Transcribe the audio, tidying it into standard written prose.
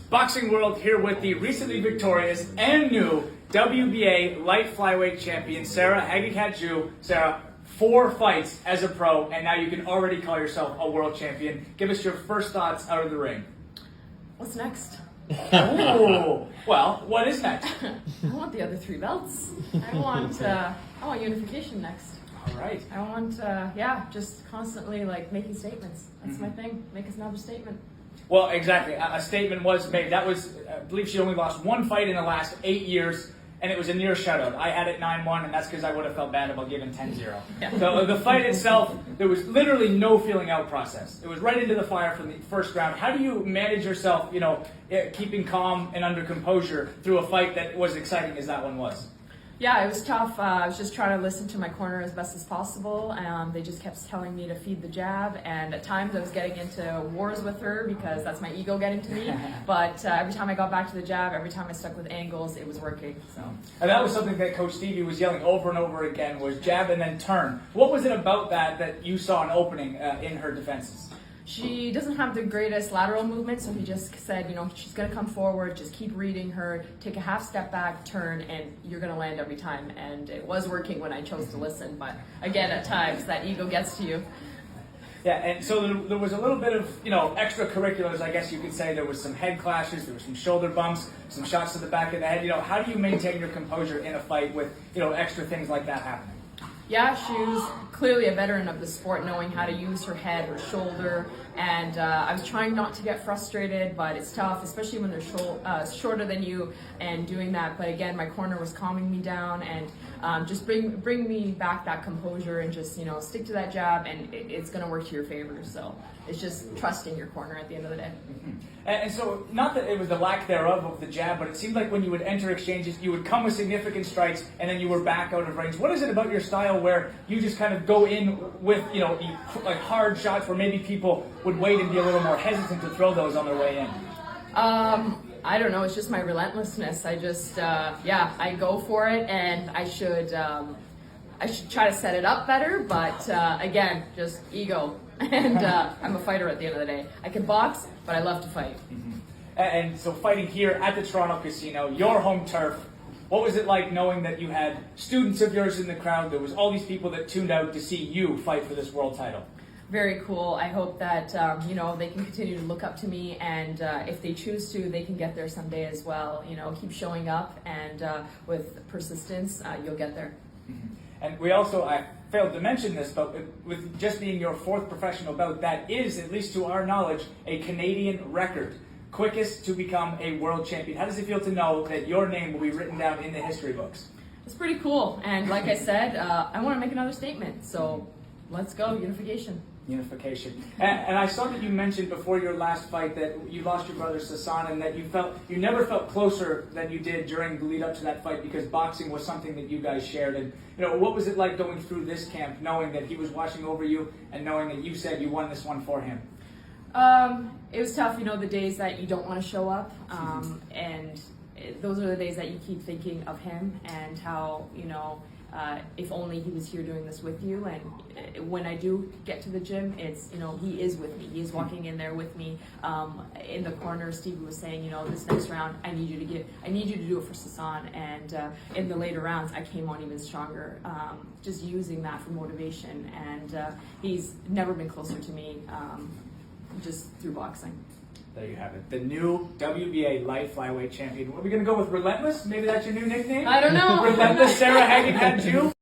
Boxing World here with the recently victorious and new WBA Light Flyweight Champion, Sara Haghighat-Joo. Sara, 4 fights as a pro, and now you can already call yourself a world champion. Give us your first thoughts out of the ring. What's next? Oh, well, what is next? I want the other 3 belts. I want unification next. All right. I want, just constantly making statements. That's my thing. Make another statement. Well, exactly. A statement was made. That was, I believe she only lost 1 fight in the last 8 years, and it was a near shutout. I had it 9-1, and that's because I would have felt bad about giving 10-0. Yeah. So the fight itself, there was literally no feeling out process. It was right into the fire from the first round. How do you manage yourself, keeping calm and under composure through a fight that was exciting as that one was? Yeah, it was tough. I was just trying to listen to my corner as best as possible. They just kept telling me to feed the jab, and at times I was getting into wars with her because that's my ego getting to me. But every time I got back to the jab, every time I stuck with angles, it was working. So. And that was something that Coach Stevie was yelling over and over again, was jab and then turn. What was it about that you saw an opening in her defenses? She doesn't have the greatest lateral movement, so he just said, she's going to come forward, just keep reading her, take a half step back, turn, and you're going to land every time. And it was working when I chose to listen, but again, at times, that ego gets to you. Yeah, and so there was a little bit of, extracurriculars, I guess you could say. There was some head clashes, there were some shoulder bumps, some shots to the back of the head. How do you maintain your composure in a fight with, extra things like that happening? Yeah, she was clearly a veteran of the sport, knowing how to use her head, her shoulder, and I was trying not to get frustrated, but it's tough, especially when they're shorter than you and doing that. But again, my corner was calming me down and just bring me back that composure and just, stick to that jab, and it's going to work to your favor. So it's just trusting your corner at the end of the day. Mm-hmm. And so, not that it was the lack thereof of the jab, but it seemed like when you would enter exchanges, you would come with significant strikes, and then you were back out of range. What is it about your style where you just kind of go in with, hard shots where maybe people would wait and be a little more hesitant to throw those on their way in? I don't know. It's just my relentlessness. I just, I go for it, and I should try to set it up better. But again, just ego. And I'm a fighter at the end of the day. I can box, but I love to fight. Mm-hmm. And so fighting here at the Toronto Casino, your home turf, what was it like knowing that you had students of yours in the crowd? There was all these people that tuned out to see you fight for this world title. Very cool. I hope that, they can continue to look up to me, and if they choose to, they can get there someday as well. Keep showing up, and with persistence, you'll get there. Mm-hmm. And we also, I failed to mention this, but with just being your 4th professional bout, that is, at least to our knowledge, a Canadian record. Quickest to become a world champion. How does it feel to know that your name will be written down in the history books? It's pretty cool. And like I said, I want to make another statement. So let's go, unification. Unification. And I saw that you mentioned before your last fight that you lost your brother Sasan, and that you never felt closer than you did during the lead up to that fight because boxing was something that you guys shared. And what was it like going through this camp, knowing that he was watching over you and knowing that you said you won this one for him? It was tough, the days that you don't want to show up, and those are the days that you keep thinking of him and how, if only he was here doing this with you. And when I do get to the gym, it's, he is with me. He is walking in there with me. In the corner, Stevie was saying, this next round, I need you to do it for Sasan. And in the later rounds, I came on even stronger, just using that for motivation. And he's never been closer to me, just through boxing. There you have it. The new WBA Light Flyweight Champion. Are we going to go with Relentless? Maybe that's your new nickname? I don't know. Relentless Sara Haghighat-Joo?